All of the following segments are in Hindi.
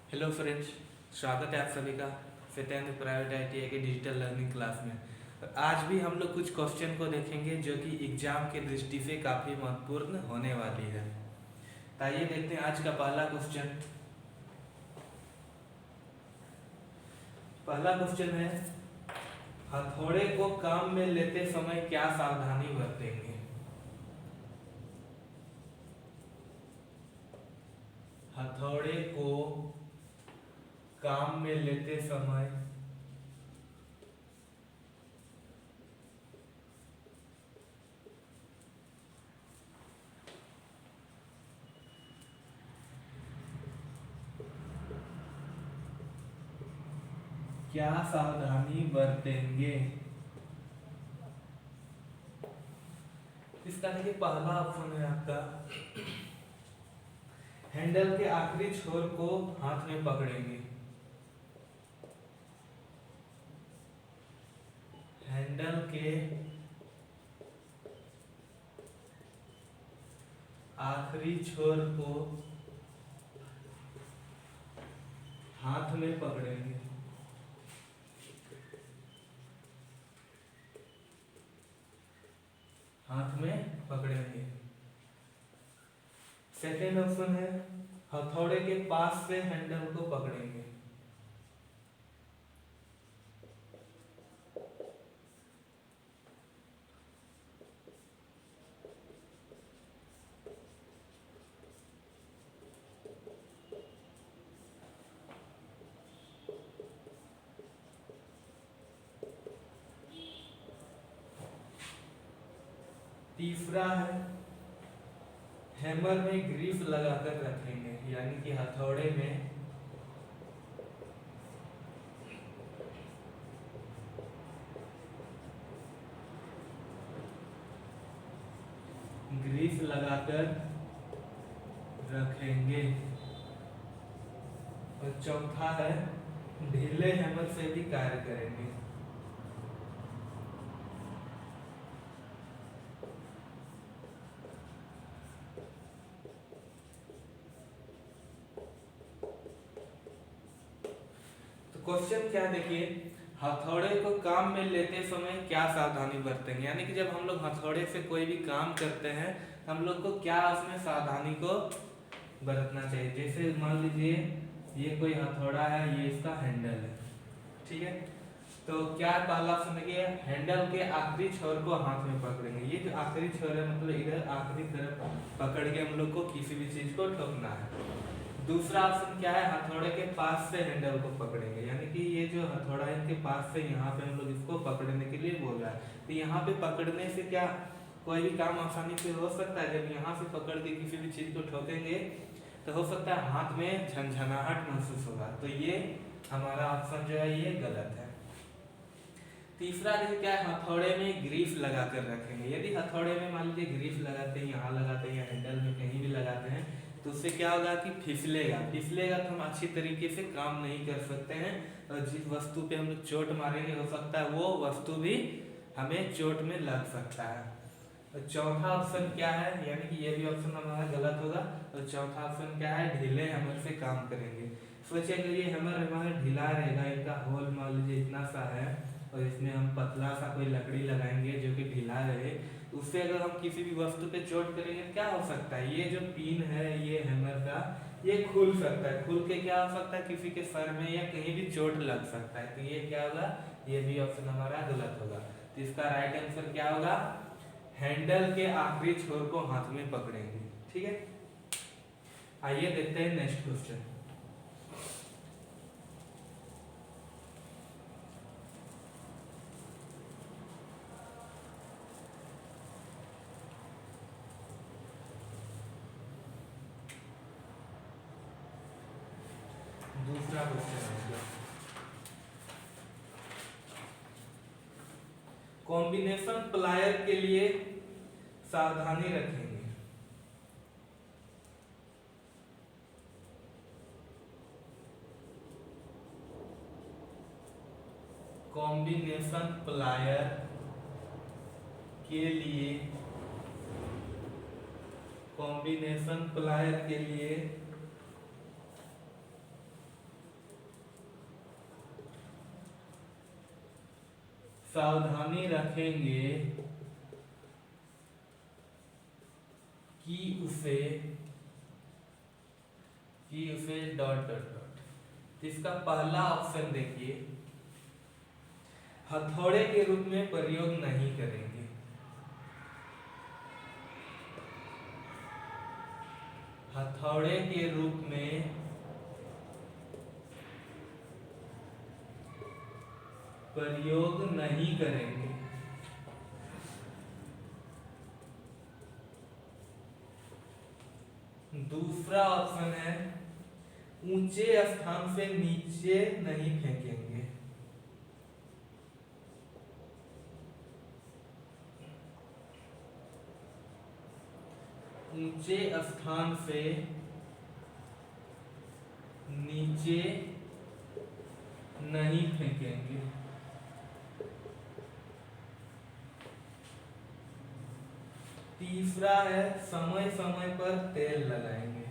हेलो फ्रेंड्स, स्वागत है आप सभी का सत्येंद्र प्राइवेट आईटीआई के डिजिटल लर्निंग क्लास में। और आज भी हम लोग कुछ क्वेश्चन को देखेंगे जो कि एग्जाम के दृष्टि से काफ़ी महत्वपूर्ण होने वाली है। तो आइए देखते हैं आज का पहला क्वेश्चन। पहला क्वेश्चन है, हथौड़े को काम में लेते समय क्या सावधानी बरतेंगे। हथौड़े को काम में लेते समय क्या सावधानी बरतेंगे। इसका देखिए पहला ऑप्शन है आपका, हैंडल के आखिरी छोर को हाथ में पकड़ेंगे। हैंडल के आखिरी छोर को हाथ में पकड़ेंगे। हाथ में पकड़ेंगे। सेकेंड ऑप्शन है, हथौड़े के पास से हैंडल को पकड़ेंगे। तीसरा है, हैमर में ग्रीस लगाकर रखेंगे, यानी कि हथौड़े में ग्रीस लगाकर रखेंगे। और चौथा है, ढीले हैमर से भी कार्य करेंगे। क्वेश्चन क्या देखिए, हथौड़े को काम में लेते समय क्या सावधानी बरतेंगे, यानी कि जब हम लोग हथौड़े से कोई भी काम करते हैं हम लोग को क्या उसमें सावधानी को बरतना चाहिए। जैसे मान लीजिए ये कोई हथौड़ा है, ये इसका हैंडल है, ठीक है। तो क्या पहला ऑप्शन देखिए, हैंडल के आखिरी छोर को हाथ में पकड़ेंगे। ये जो आखिरी छोर है मतलब इधर आखिरी तरफ पकड़ के हम लोग को किसी भी चीज को ठोकना है। दूसरा ऑप्शन क्या है, हथौड़े के पास से हैंडल को पकड़ेंगे, यानी कि ये जो हथौड़ा है इनके पास से यहाँ पे हम लोग इसको पकड़ने के लिए बोल रहा है। तो यहाँ पे पकड़ने से क्या कोई भी काम आसानी से हो सकता है। जब यहाँ से पकड़ के किसी भी चीज को ठोकेंगे तो हो सकता है हाथ में झंझनाहट महसूस होगा। तो ये हमारा ऑप्शन जो है ये गलत है। तीसरा देखिए क्या है, हथौड़े में ग्रीस लगा कर रखेंगे। यदि हथौड़े में मान लीजिए ग्रीस लगाते हैं, यहाँ लगाते हैं या हैंडल में कहीं भी लगाते हैं तो उससे क्या होगा कि फिसलेगा। फिसलेगा तो हम अच्छी तरीके से काम नहीं कर सकते हैं और जिस वस्तु पे हम लोग चोट मारेंगे हो सकता है वो वस्तु भी हमें चोट में लग सकता है। और चौथा ऑप्शन क्या है, यानी कि ये भी ऑप्शन हमारा गलत होगा। और चौथा ऑप्शन क्या है, ढीले हैमर से काम करेंगे। सोचिए अगर ये हैमर हमारा ढीला रहेगा, इनका होल मान लीजिए इतना सा है और इसमें हम पतला सा कोई लकड़ी लगाएंगे जो कि ढीला रहे, उससे अगर हम किसी भी वस्तु पे चोट करेंगे क्या हो सकता है, ये जो पिन है ये हैमर का ये खुल सकता है। खुल के क्या हो सकता है, किसी के सर में या कहीं भी चोट लग सकता है। तो ये क्या होगा, ये भी ऑप्शन हमारा गलत होगा। तो इसका राइट आंसर क्या होगा, हैंडल के आखिरी छोर को हाथ में पकड़ेंगे। ठीक है, आइए देखते हैं नेक्स्ट क्वेश्चन। दूसरा क्वेश्चन है, कॉम्बिनेशन प्लायर के लिए सावधानी रखेंगे। कॉम्बिनेशन प्लायर के लिए, कॉम्बिनेशन प्लायर के लिए सावधानी रखेंगे कि उसे डॉट डॉट डॉट। इसका पहला ऑप्शन देखिए, हथौड़े के रूप में प्रयोग नहीं करेंगे। हथौड़े के रूप में प्रयोग नहीं करेंगे। दूसरा ऑप्शन है, ऊंचे स्थान से नीचे नहीं फेंकेंगे। ऊंचे स्थान से नीचे नहीं फेंकेंगे। तीसरा है, समय समय पर तेल लगाएंगे।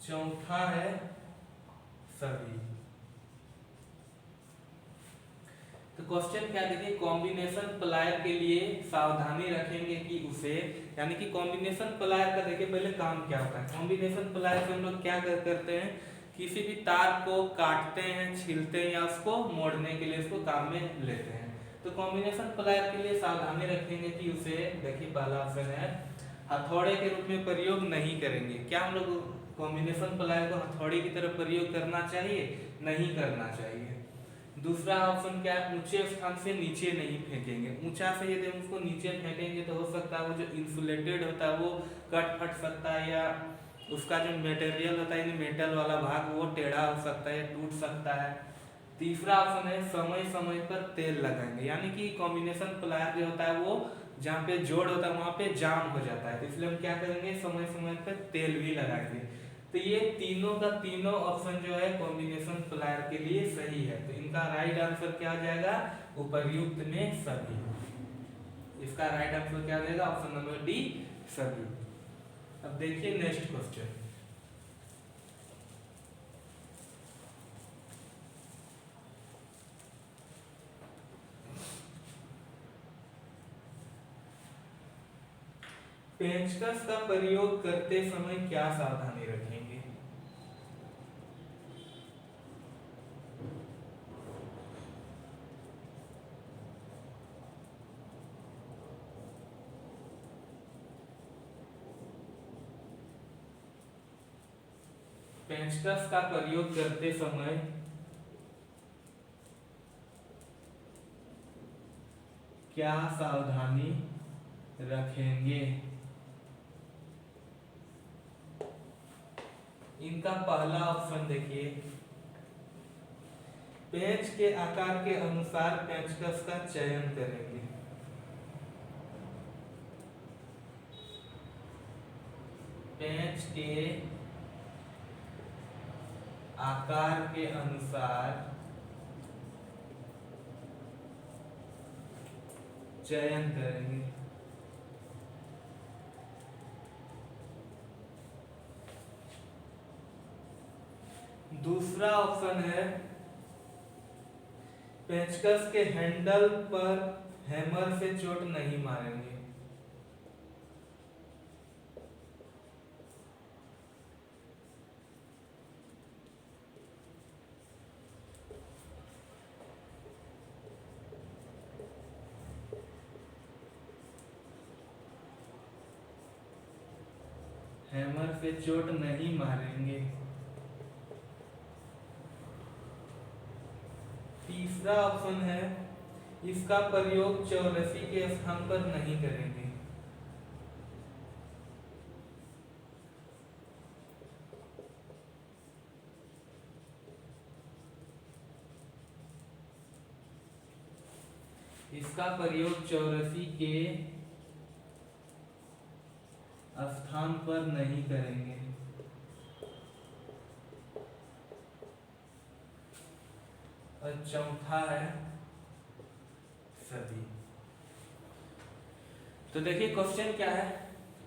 चौथा है सभी। तो क्वेश्चन क्या देखिए, कॉम्बिनेशन प्लायर के लिए सावधानी रखेंगे कि उसे, यानी कि कॉम्बिनेशन प्लायर का देखिए पहले काम क्या होता है। कॉम्बिनेशन प्लायर से हम लोग क्या करते हैं, किसी भी तार को काटते हैं, छीलते हैं या उसको मोड़ने के लिए उसको काम में लेते हैं। तो कॉम्बिनेशन प्लायर के लिए सावधानी रखेंगे कि उसे, देखिए पहला ऑप्शन है, हथौड़े के रूप में प्रयोग नहीं करेंगे। क्या हम लोग कॉम्बिनेशन प्लायर को हथौड़े की तरह प्रयोग करना चाहिए? नहीं करना चाहिए। दूसरा ऑप्शन क्या है, ऊंचे स्थान से नीचे नहीं फेंकेंगे। ऊंचा से यदि हम उसको नीचे फेंकेंगे तो हो सकता है वो जो इंसुलेटेड होता है वो कट फट सकता है, या उसका जो मटेरियल होता है मेटल वाला भाग वो टेढ़ा हो सकता है, टूट सकता है। तीसरा ऑप्शन है, समय समय पर तेल लगाएंगे, यानी कि कॉम्बिनेशन प्लायर जो होता है वो जहाँ पे जोड़ होता है वहाँ पे जाम हो जाता है, तो इसलिए हम क्या करेंगे, समय समय पर तेल भी लगाएंगे। तो ये तीनों का तीनों ऑप्शन जो है कॉम्बिनेशन प्लायर के लिए सही है। तो इनका राइट आंसर क्या हो जाएगा, उपर्युक्त में सभी। इसका राइट आंसर क्या हो जाएगा, ऑप्शन नंबर डी, सभी। अब देखिए नेक्स्ट क्वेश्चन। पेंचकस का प्रयोग करते समय क्या सावधानी रखेंगे? पेंचकस का प्रयोग करते समय क्या सावधानी रखेंगे? इनका पहला ऑप्शन देखिए, पेंच के आकार के अनुसार पेंचकस का चयन करेंगे। पेंच के आकार के अनुसार चयन करेंगे। दूसरा ऑप्शन है, पेंचकस के हैंडल पर हैमर से चोट नहीं मारेंगे। हैमर से चोट नहीं मारेंगे। तीसरा ऑप्शन है, इसका प्रयोग चौरसी के स्थान पर नहीं करेंगे। इसका प्रयोग चौरसी के स्थान पर नहीं करेंगे। और चौथा है सभी। तो देखिए क्वेश्चन क्या है,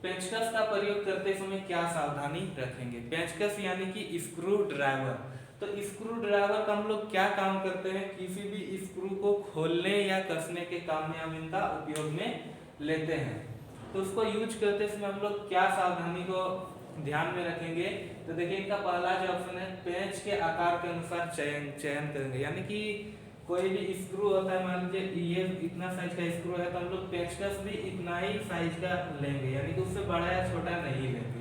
पेंचकस का प्रयोग करते समय क्या सावधानी रखेंगे। पेंचकस यानी कि स्क्रू ड्राइवर। तो स्क्रू ड्राइवर का हम लोग क्या काम करते हैं, किसी भी स्क्रू को खोलने या कसने के काम में हम इनका उपयोग में लेते हैं। तो उसको यूज करते समय हम लोग क्या सावधानी को ध्यान में रखेंगे। तो देखिए इनका पहला जो ऑप्शन है, पेंच के आकार के अनुसार चयन करेंगे। यानी कि कोई भी स्क्रू होता है, मान लीजिए ये इतना साइज का स्क्रू है, तो हम लोग पेंचकस भी इतना ही साइज का लेंगे, यानी कि उससे बड़ा या छोटा नहीं लेंगे।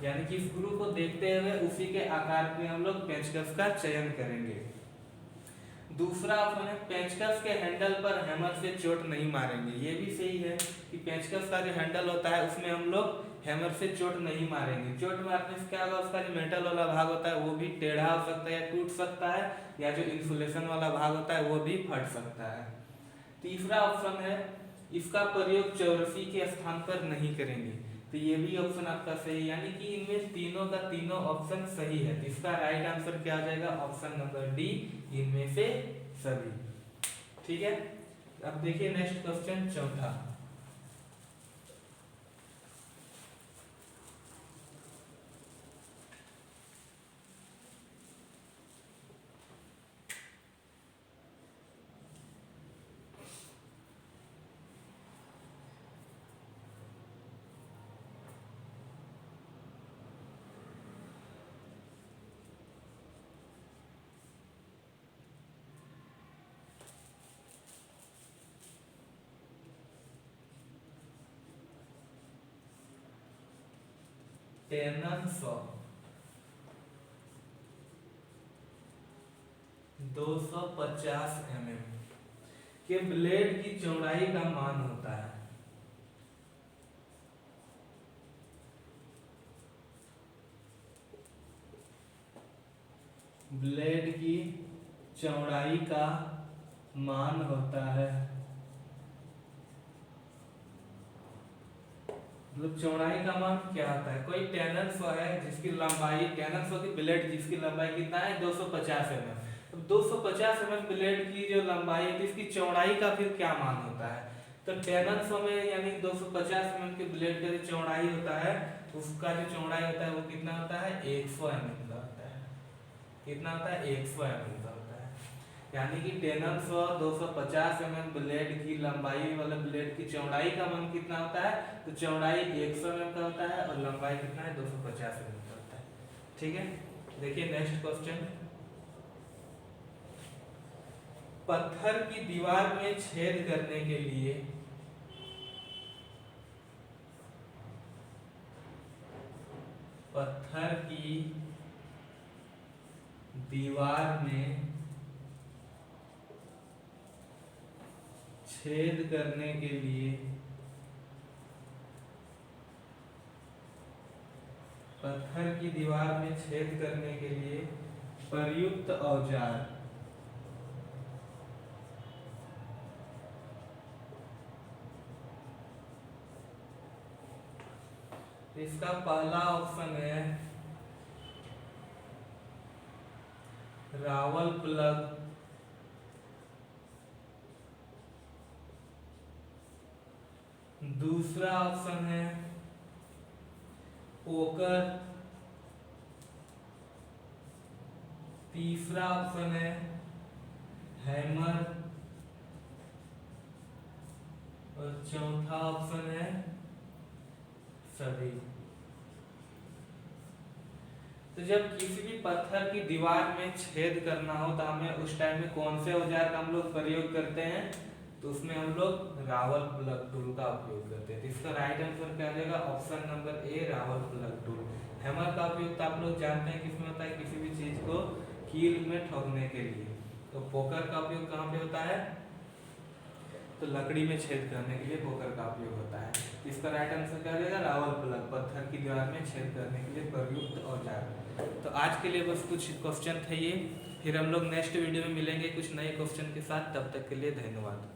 यानी कि स्क्रू को देखते हुए उसी के आकार में हम लोग पेंचकस का चयन करेंगे। दूसरा ऑप्शन है, पेंचकस के हैंडल पर हैमर से चोट नहीं मारेंगे। ये भी सही है कि पेंचकस का जो हैंडल होता है उसमें हम लोग हैमर से चोट नहीं मारेंगे। चोट मारने से क्या होगा, उसका जो मेटल वाला भाग होता है वो भी टेढ़ा हो सकता है या टूट सकता है, या जो इंसुलेशन वाला भाग होता है वो भी फट सकता है। तीसरा ऑप्शन है, इसका प्रयोग चौरसी के स्थान पर नहीं करेंगे। तो ये भी ऑप्शन आपका सही है, यानी कि इनमें तीनों का तीनों ऑप्शन सही है। तो इसका राइट आंसर क्या आ जाएगा, ऑप्शन नंबर डी, इनमें से सभी। ठीक है, अब देखिए नेक्स्ट क्वेश्चन चौथा। टेनन सॉ 250 mm के ब्लेड की चौड़ाई का मान होता है। ब्लेड की चौड़ाई का मान होता है, मतलब चौड़ाई का मान क्या होता है। कोई टेनन सॉ है जिसकी लंबाई, टेनन सॉ की ब्लेड जिसकी लंबाई कितना है, 250 mm। तो 250 mm ब्लेड की जो लंबाई है, तो इसकी चौड़ाई का फिर क्या मान होता है। तो टेनन सॉ में यानी 250 mm के ब्लेड का जो चौड़ाई होता है, उसका जो चौड़ाई होता है वो कितना होता है, 100 mm का होता है। कितना होता है, 100 mm का होता है। यानी कि टेनन सॉ 250 mm ब्लेड की लंबाई वाला ब्लेड की चौड़ाई का मान कितना होता है, तो चौड़ाई 100 mm का होता है और लंबाई कितना है, 250 mm का होता है। ठीक है, देखिए नेक्स्ट क्वेश्चन। पत्थर की दीवार में छेद करने के लिए पत्थर की दीवार में छेद करने के लिए पत्थर की दीवार में छेद करने के लिए प्रयुक्त औजार। इसका पहला ऑप्शन है रावल प्लग, दूसरा ऑप्शन है पोकर, तीसरा ऑप्शन है हैमर और चौथा ऑप्शन है सभी। तो जब किसी भी पत्थर की दीवार में छेद करना हो तो हमें उस टाइम में कौन से औजार का हम लोग प्रयोग करते हैं, तो उसमें हम लोग रावल प्लग टूल का उपयोग करते हैं। तो इसका राइट आंसर क्या जाएगा, option number A, Rawal plug tool. Hammer का उपयोग तो आप लोग जानते हैं किसमें होता है, किसी भी चीज को कील में ठोकने के लिए। तो पोकर का उपयोग कहाँ पे होता है, तो लकड़ी में छेद करने के लिए पोकर का उपयोग होता है। इसका राइट आंसर क्या जाएगा, रावल प्लग, पत्थर की दीवार में छेद करने के लिए प्रयुक्त औजार। तो आज के लिए बस कुछ क्वेश्चन थे ये, फिर हम लोग नेक्स्ट वीडियो में मिलेंगे कुछ नए क्वेश्चन के साथ। तब तक के लिए धन्यवाद।